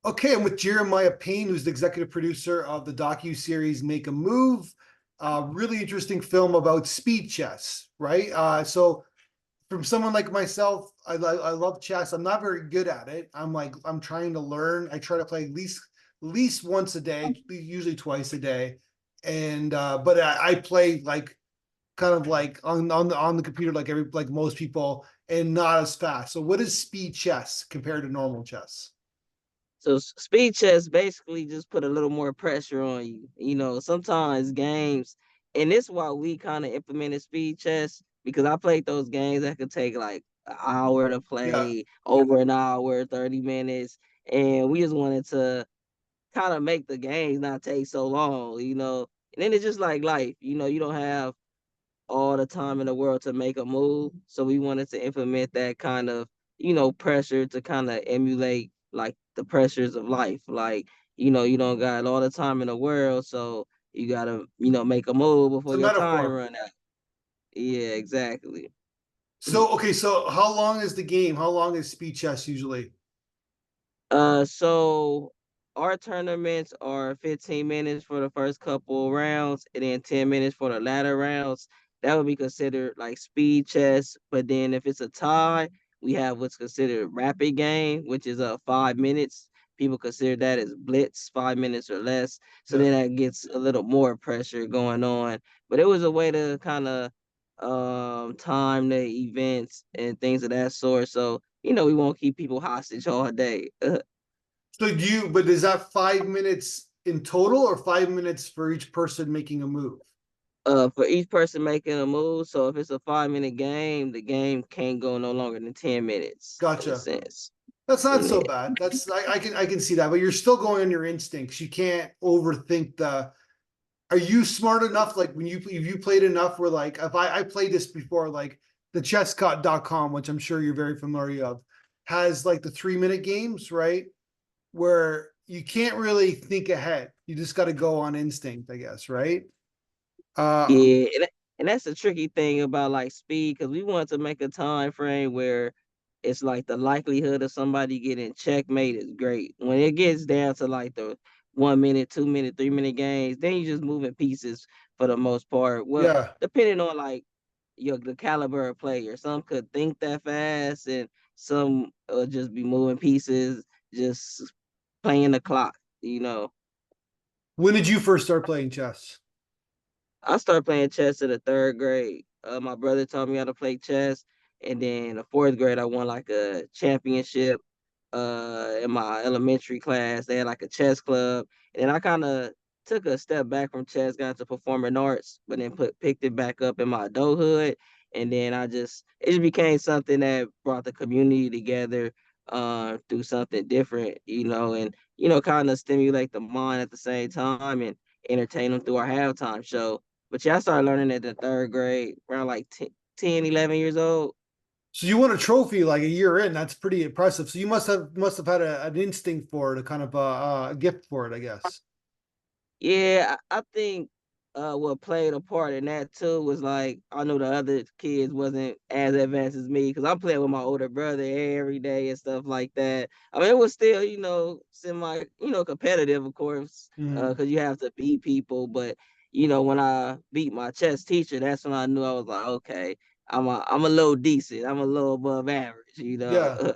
Okay, I'm with Jeremiah Payne, who's the executive producer of the docuseries Make a Move. Really interesting film about speed chess, right? So from someone like myself, I love chess. I'm not very good at it. I'm trying to learn. I try to play at least once a day, usually twice a day. And but I play like kind of like on the computer like most people and not as fast. So what is speed chess compared to normal chess? So speed chess basically just put a little more pressure on you. You know, sometimes games, and this is why we kind of implemented speed chess because I played those games that could take like an hour to Yeah. play, over an hour, 30 minutes, and we just wanted to kind of make the games not take so long, you know. And then it's just like life, you know, you don't have all the time in the world to make a move. So we wanted to implement that kind of, you know, pressure to kind of emulate like the pressures of life. Like, you know, you don't got all the time in the world, so you gotta, you know, make a move It's before a your time metaphor. run out. Yeah, exactly. So, okay, so how long is the game? How long is speed chess usually? So our tournaments are 15 minutes for the first couple rounds and then 10 minutes for the latter rounds. That would be considered like speed chess. But then if it's a tie, we have what's considered rapid game, which is 5 minutes. People consider that as blitz, 5 minutes or less. So Yeah. then that gets a little more pressure going on. But it was a way to kind of time the events and things of that sort. So, you know, we won't keep people hostage all day. So but is that 5 minutes in total or 5 minutes for each person making a move? For each person making a move. So if it's a 5 minute game, the game can't go no longer than 10 minutes in a Gotcha. sense. That's not Yeah. so bad. I can see that, but you're still going on your instincts. You can't overthink the. Are you smart enough? Like when you played enough where like if I played this before, like the chesscot.com, which I'm sure you're very familiar of, has like the 3 minute games, right? Where you can't really think ahead. You just got to go on instinct, I guess, right? Uh, Yeah, and that's the tricky thing about like speed because we want to make a time frame where it's like the likelihood of somebody getting checkmate is great. When it gets down to like the 1 minute, 2 minute, 3 minute games, then you just moving pieces for the most part. Well, yeah. depending on like your the caliber of player, some could think that fast, and some just be moving pieces, just playing the clock. You know, When did you first start playing chess? I started playing chess in the third grade. My brother taught me how to play chess, and then in the fourth grade, I won like a championship. In my elementary class, they had like a chess club, and I kind of took a step back from chess, got into performing arts, but then picked it back up in my adulthood, and then it just became something that brought the community together, through something different, you know, and you know, kind of stimulate the mind at the same time and entertain them through our halftime show. But yeah, I started learning at the third grade, around like 10, 11 years old. So you won a trophy like a year in. That's pretty impressive. So you must have had an instinct for it, a kind of a gift for it, I guess. Yeah, I think what played a part in that too was like I knew the other kids wasn't as advanced as me because I'm playing with my older brother every day and stuff like that. I mean, it was still, you know, semi, you know, competitive, of course, Mhm. because you have to beat people. But you know, when I beat my chess teacher, that's when I knew I was like, okay, I'm a little decent. I'm a little above average, you know. Yeah.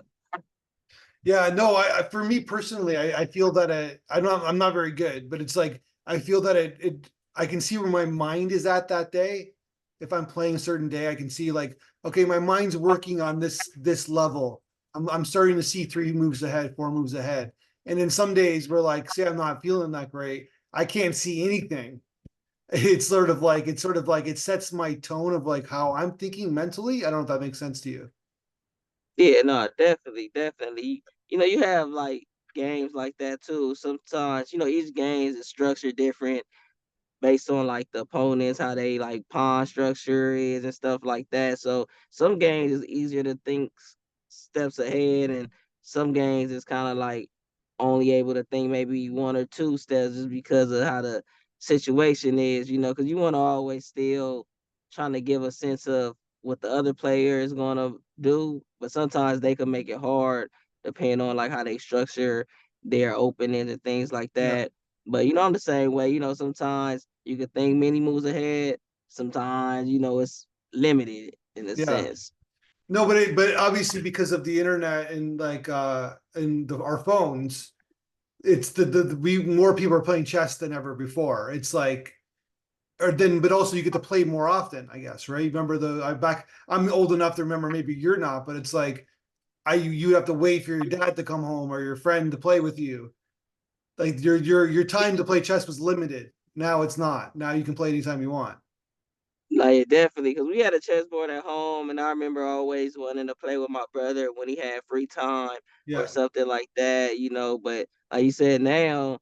Yeah, no, for me personally, I feel that I'm not very good, but it's like I feel that I can see where my mind is at that day. If I'm playing a certain day, I can see like, okay, my mind's working on this level. I'm starting to see 3 moves ahead, 4 moves ahead. And then some days where like, say I'm not feeling that great, I can't see anything. It's sort of like it sets my tone of like how I'm thinking mentally. I don't know if that makes sense to you. Yeah, no, definitely, definitely. You know, you have like games like that too. Sometimes, you know, each game is structured different based on like the opponents, how they like pawn structure is and stuff like that. So some games is easier to think steps ahead, and some games is kind of like only able to think maybe one or two steps just because of how the situation is, you know, because you want to always still trying to give a sense of what the other player is going to do, but sometimes they can make it hard depending on like how they structure their openings and things like Yeah, that. But I'm the same way. Sometimes you can think many moves ahead. Sometimes it's limited in a yeah. sense. No, but obviously because of the internet and like and our phones, it's we more people are playing chess than ever before. It's like or then but also you get to play more often, I guess, right? Remember I'm old enough to remember, maybe you're not, but it's like you have to wait for your dad to come home or your friend to play with you. Like your time to play chess was limited. Now it's not. Now you can play anytime you want. Like definitely, because we had a chessboard at home, and I remember always wanting to play with my brother when he had free time or Yeah, something like that. But like you said, now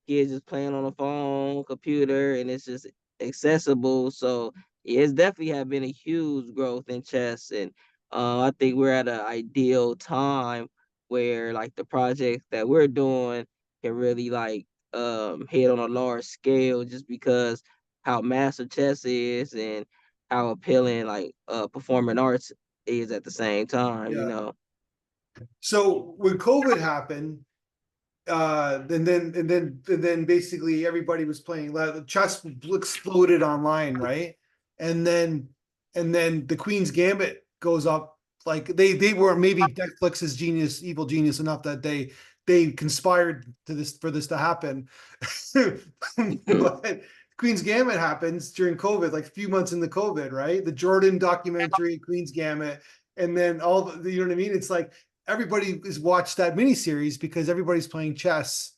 kids just playing on the phone, computer, and it's just accessible. So yeah, it's definitely have been a huge growth in chess, and I think we're at an ideal time where like the project that we're doing can really like hit on a large scale, just because how massive chess is and how appealing like performing arts is at the same time. yeah. So when COVID happened, and then basically everybody was playing. Chess exploded online, right? And then the Queen's Gambit goes up. Like they were maybe Netflix's evil genius enough that they conspired to this for this to happen. But Queen's Gambit happens during COVID, like a few months into COVID, right? The Jordan documentary, Queen's Gambit, and then you know what I mean? It's like everybody has watched that miniseries because everybody's playing chess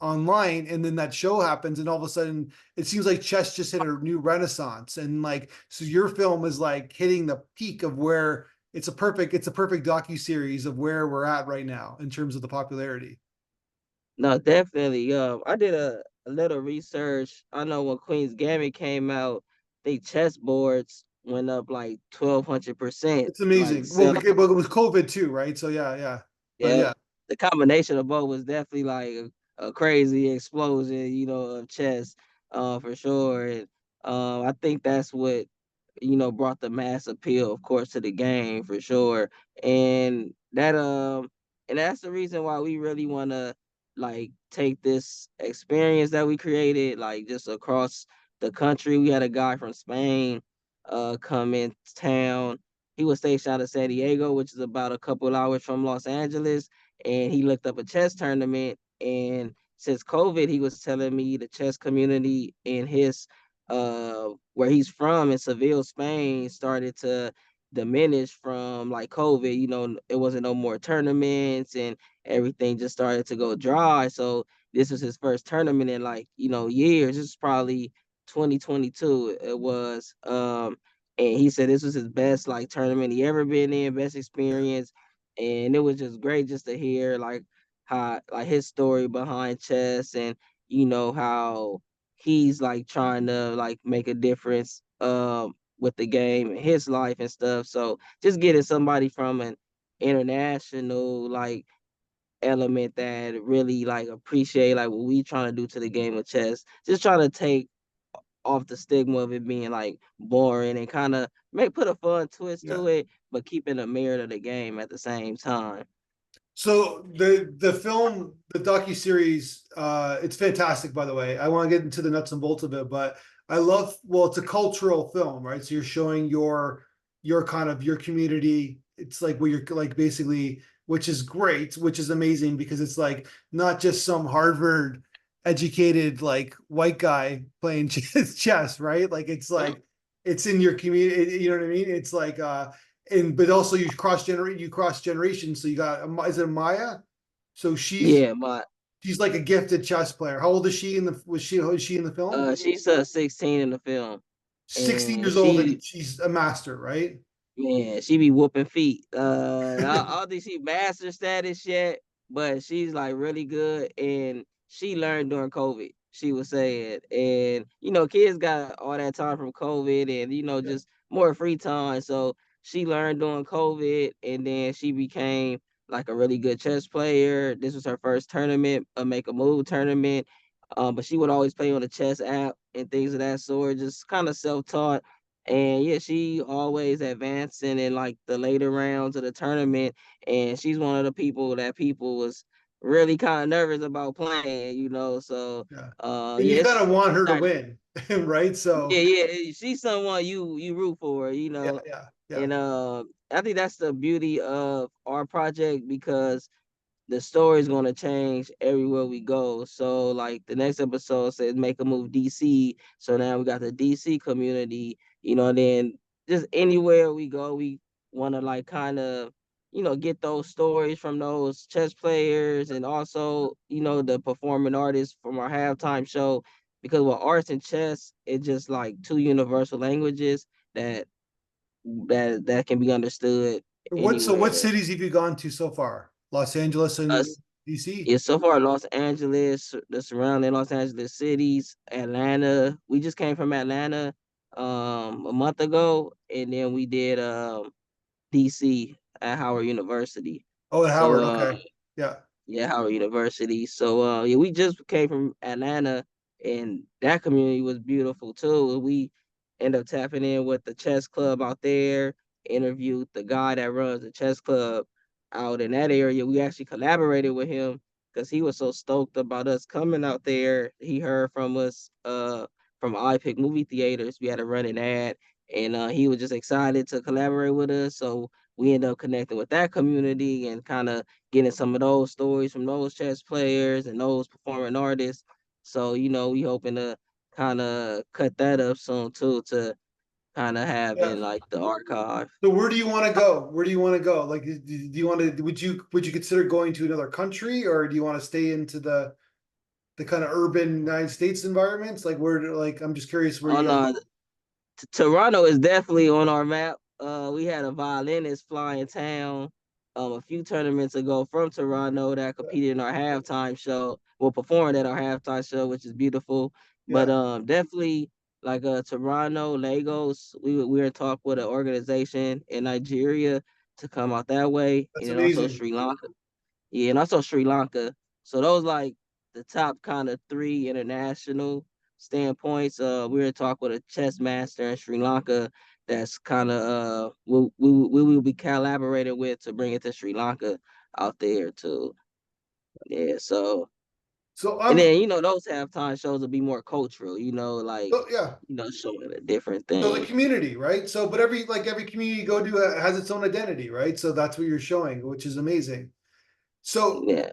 online, and then that show happens, and all of a sudden it seems like chess just hit a new renaissance. And like, so your film is like hitting the peak of where it's a perfect docu-series of where we're at right now in terms of the popularity. No, definitely. I did a little research. I know when Queen's Gambit came out, they chessboards went up like 1,200%. It's Like, amazing. Well, sell. because it was COVID too, right? So yeah, yeah, but Yeah, yeah, the combination of both was definitely like a crazy explosion, of chess, for sure. And I think that's what brought the mass appeal, of course, to the game for sure. And that's the reason why we really want to like take this experience that we created like just across the country. We had a guy from Spain come in town. He was stationed out of San Diego, which is about a couple hours from Los Angeles, and he looked up a chess tournament. And since COVID, he was telling me the chess community in his where he's from in Seville, Spain, started to diminish from like COVID. It wasn't no more tournaments, and everything just started to go dry. So this was his first tournament in like years. This is probably 2022. It was. And he said this was his best like tournament he ever been in, best experience, and it was just great just to hear like how like his story behind chess, and how he's like trying to like make a difference with the game and his life and stuff. So just getting somebody from an international like element that really like appreciate like what we trying to do to the game of chess, just trying to take off the stigma of it being like boring, and kind of make put a fun twist yeah. to it, but keeping the merit of the game at the same time. So the film, the docu-series, it's fantastic, by the way. I want to get into the nuts and bolts of it, but well, it's a cultural film, right? So you're showing your kind of your community. It's like what you're like basically, which is great, which is amazing because it's like not just some Harvard educated like white guy playing chess, right? Like it's like it's in your community, you know what I mean? It's like and but also you cross generations. So you got is it Maya? So Yeah, my she's like a gifted chess player. How old is she in the is she in the film? she's 16 in the film, 16 and years old she and she's a master, right? Man, she be whooping feet. I don't think she master status yet, but she's like really good, and she learned during COVID. She was saying, and kids got all that time from COVID, and Yeah. just more free time. So she learned during COVID, and then she became like a really good chess player. This was her first tournament, a make a move tournament. But she would always play on the chess app and things of that sort, just kind of self taught. And yeah, she always advancing in like the later rounds of the tournament. And she's one of the people that people was really kind of nervous about playing, you know. So Yeah. And you kind yes, of want her to not, win, right? yeah, So yeah, she's someone you root for, you yeah, know. yeah, yeah. And I think that's the beauty of our project because the story is going to change everywhere we go. So like the next episode says make a move DC. So now we got the DC community, you know, and then just anywhere we go, we want to like kind of, you know, get those stories from those chess players and also, you know, the performing artists from our halftime show. Because with arts and chess, it's just like two universal languages that that can be understood What anywhere. cities have you gone to so far? Los Angeles and Us DC? Yeah, so far Los Angeles, the surrounding Los Angeles cities, Atlanta. We just came from Atlanta a month ago, and then we did DC at Howard University. Oh, at So Howard. Okay. Yeah. yeah, Howard University. So yeah, we just came from Atlanta and that community was beautiful too. We ended up tapping in with the chess club out there, interviewed the guy that runs the chess club out in that area. We actually collaborated with him because he was so stoked about us coming out there. He heard from us from iPick movie theaters. We had a running ad and he was just excited to collaborate with us. So we ended up connecting with that community and kind of getting some of those stories from those chess players and those performing artists. So, you know, we hoping to kind of cut that up soon too to kind of have Yeah. in like the archive. So where do you want to go? Where do you want to go? Like, do you want to? Would you consider going to another country, or do you want to stay into the kind of urban United States environments? Like, like, I'm just curious where you On guys. Toronto is definitely on our map. We had a violinist fly in town a few tournaments ago from Toronto that competed in our halftime show. Well, performed at our halftime show, which is beautiful. But Yeah, definitely like Toronto, Lagos. We were in talk with an organization in Nigeria to come out that way, and that's then also amazing. Sri Lanka. Yeah, and also Sri Lanka. So those like the top kind of three international standpoints. We were talking with a chess master in Sri Lanka that's kind of we will be collaborating with to bring it to Sri Lanka out there too. Yeah, so So and I'm. then you know those halftime shows will be more cultural, you know, like So yeah. you know, showing a different So the thing. community, right? So, but every community you go to has its own identity, right? So that's what you're showing, which is amazing. So Yeah.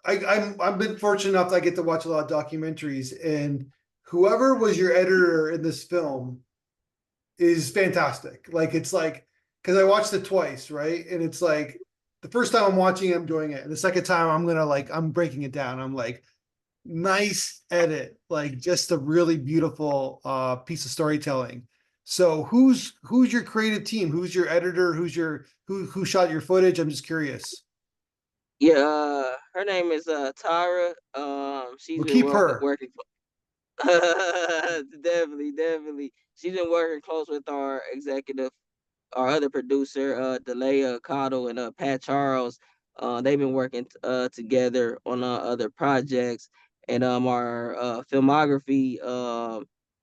I've been fortunate enough that I get to watch a lot of documentaries, and whoever was your editor in this film is fantastic. Like it's like because I watched it twice, right? And it's like the first time I'm watching it, I'm doing it, and the second time I'm breaking it down. I'm like, nice edit, like just a really beautiful piece of storytelling. So who's your creative team? Who's your editor? Who shot your footage? I'm just curious. Yeah, her name is Tara. She's We'll been keep her. working definitely, definitely. She's been working close with our executive, our other producer, Dalie, Caudle, and Pat Charles. They've been working together on other projects, and our filmography,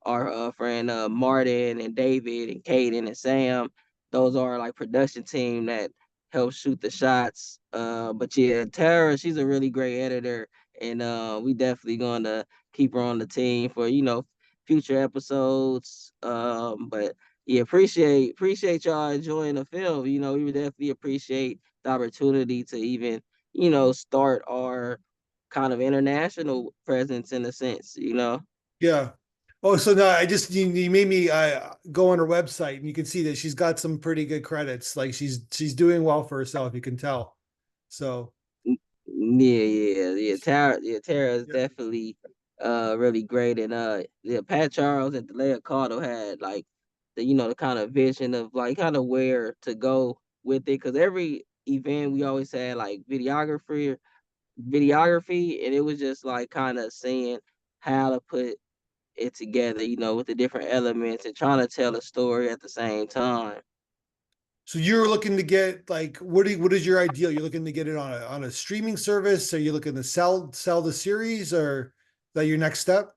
our friend Martin and David and Caden and Sam. Those are like production team that help shoot the shots. But yeah, Tara, she's a really great editor, and we definitely gonna keep her on the team for future episodes. But yeah, appreciate y'all enjoying the film. You know, we would definitely appreciate the opportunity to even, start our kind of international presence in a sense, you know. Yeah. Oh, so no, you made me go on her website and you can see that she's got some pretty good credits. Like she's doing well for herself, you can tell. So Tara is yeah, definitely really great. And yeah, Pat Charles and Delia Caudle had like the kind of vision of like kind of where to go with it. Cause every event we always had like videography, and it was just like kind of seeing how to put it together, with the different elements and trying to tell a story at the same time. so you're looking to get like what is your ideal? You're looking to get it on a streaming service? Are you looking to sell the series, or is that your next step?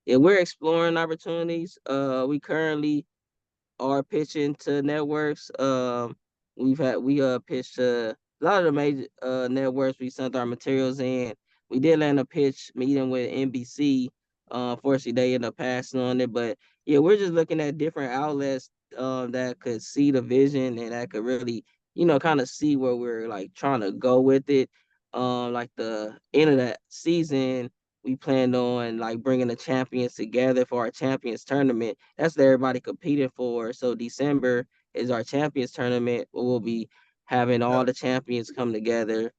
Yeah, we're exploring opportunities. We currently are pitching to networks. We pitched to a lot of the major networks we sent our materials in. We did land a pitch meeting with NBC. Unfortunately, they ended up passing on it, but yeah, we're just looking at different outlets that could see the vision and that could really, kind of see where we're like trying to go with it. Like the end of that season, we planned on like bringing the champions together for our champions tournament. That's what everybody competing for. So December is our champions tournament where we'll be having Yeah. all the champions come together,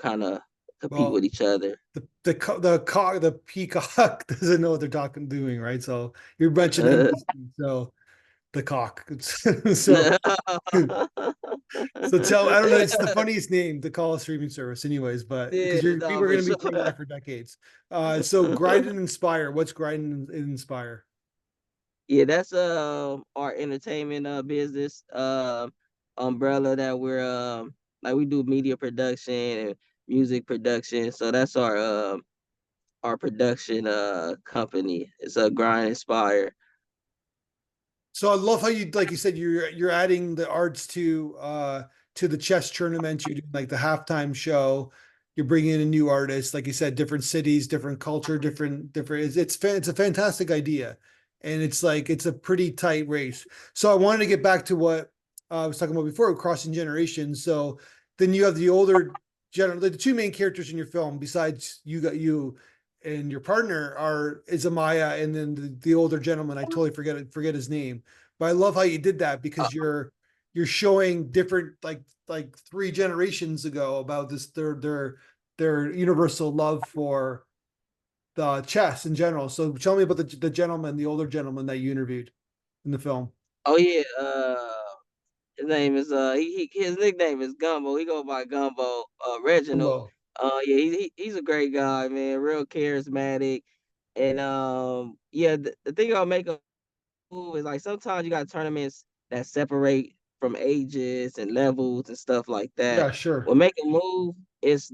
kind of compete with Well, each other. the peacock doesn't know what they're talking doing, right? So you mentioned NBC, so the cock. So so tell I don't know, it's the funniest name to call a streaming service, anyways, but Yeah, because you're no, people are for gonna be sure. saying that for decades. So grind and inspire. What's grind and inspire? Yeah, that's our entertainment business umbrella that we're like we do media production and music production. So that's our production company. It's a Grind Inspire. So I love how you like you said you're adding the arts to the chess tournament. You're doing like the halftime show. You're bringing in a new artist, like you said, different cities, different culture, different. It's a fantastic idea, and it's like it's a pretty tight race. So I wanted to get back to what I was talking about before, crossing generations. So then you have the older the two main characters in your film, besides you and your partner are is Amaya, and then the older gentleman. I totally forget his name, but I love how you did that Uh, because you're showing different like three generations ago about this their universal love for the chess in general. So tell me about the gentleman, the older gentleman that you interviewed in the film. oh yeah, his name is his nickname is Gumbo. He go by Gumbo, Reginald. Hello. Yeah, he's a great guy, man, real charismatic. And yeah, the thing about making is like sometimes you got tournaments that separate from ages and levels and stuff like that. Yeah, sure, When make a move, it's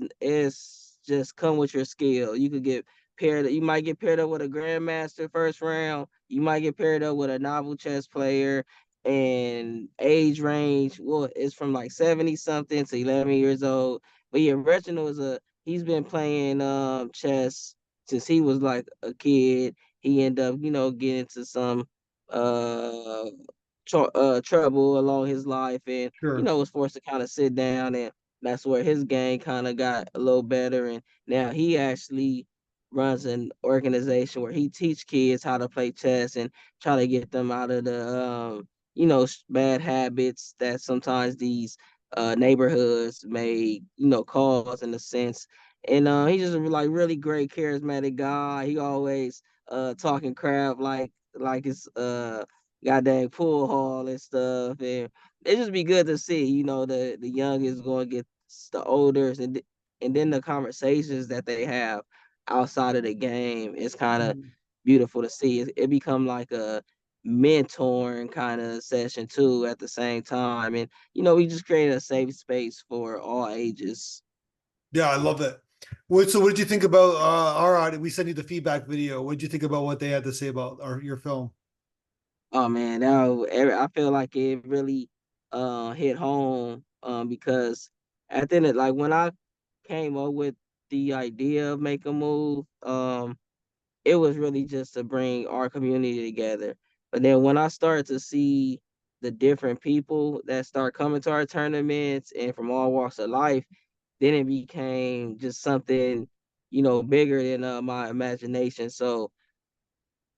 just come with your skill. You could get paired. You might get paired up with a grandmaster first round. You might get paired up with a novel chess player. And age range, well, it's from like 70 something to 11 years old. But yeah, Reginald is he's been playing chess since he was like a kid. He ended up, getting into some uh, trouble along his life, and sure. was forced to kind of sit down, and that's where his game kind of got a little better, and now he actually runs an organization where he teach kids how to play chess and try to get them out of the bad habits that sometimes these neighborhoods may cause in a sense. And he's just a like really great charismatic guy. He always talking crap like it's goddamn pool hall and stuff, and it just be good to see, the youngest going against the olders, and then the conversations that they have outside of the game is kind of Mhm. beautiful to see. It become like a mentoring kind of session too at the same time, and we just created a safe space for all ages. Yeah, I love that. What did you think about our audience? We sent you the feedback video. What did you think about what they had to say about your film? Oh man, I feel like it really hit home because at the end of, like when I came up with the idea of Make a Move, it was really just to bring our community together. But then when I started to see the different people that start coming to our tournaments and from all walks of life, then it became just something, bigger than my imagination. So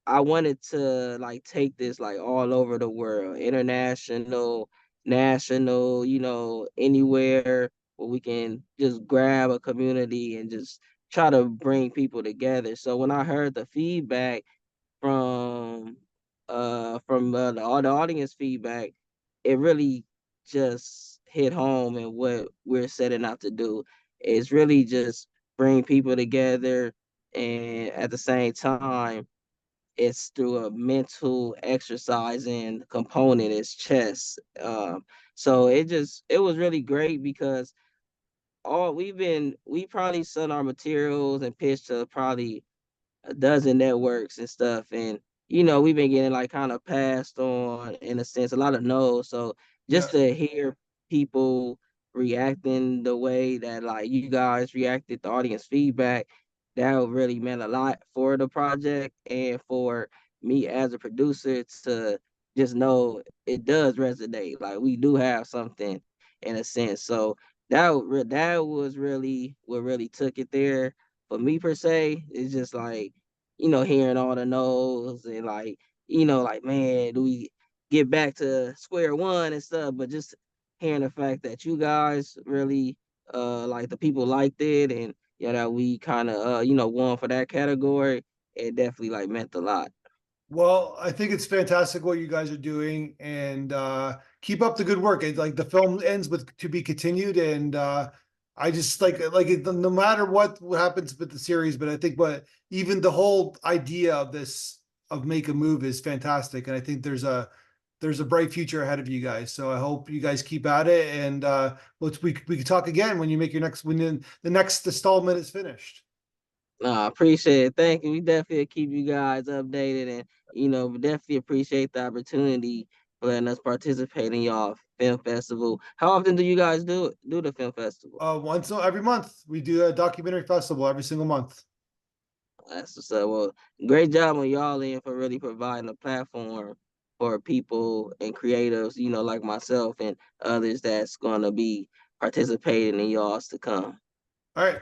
I wanted to like take this like all over the world, international, national, anywhere where we can just grab a community and just try to bring people together. So when I heard the feedback from all the audience feedback, it really just hit home and what we're setting out to do is really just bring people together, and at the same time it's through a mental exercising component is chess. So it was really great because all we probably sent our materials and pitched to probably a dozen networks and stuff, and we've been getting like kind of passed on in a sense, a lot of no's. So Yeah, just to hear people reacting the way that like you guys reacted to audience feedback. That really meant a lot for the project and for me as a producer to just know it does resonate. Like we do have something in a sense. So that was really what really took it there for me per se. It's just like, hearing all the no's and like, like, man, do we get back to square one and stuff? But just hearing the fact that you guys really like the people liked it, and that we kind of won for that category, it definitely like meant a lot. Well, I think it's fantastic what you guys are doing, and keep up the good work. Like the film ends with to be continued, and I just like it, no matter what happens with the series, but I think what even the whole idea of this of Make a Move is fantastic, and I think there's a bright future ahead of you guys. So I hope you guys keep at it, and we can talk again when you make your next when the next installment is finished. I appreciate it. Thank you. We definitely keep you guys updated, and definitely appreciate the opportunity for letting us participate in y'all film festival. How often do you guys do the film festival? Once every month we do a documentary festival every single month. That's what's up. Well, great job on y'all and for really providing a platform for people and creatives, like myself and others that's gonna be participating in y'all's to come. All right.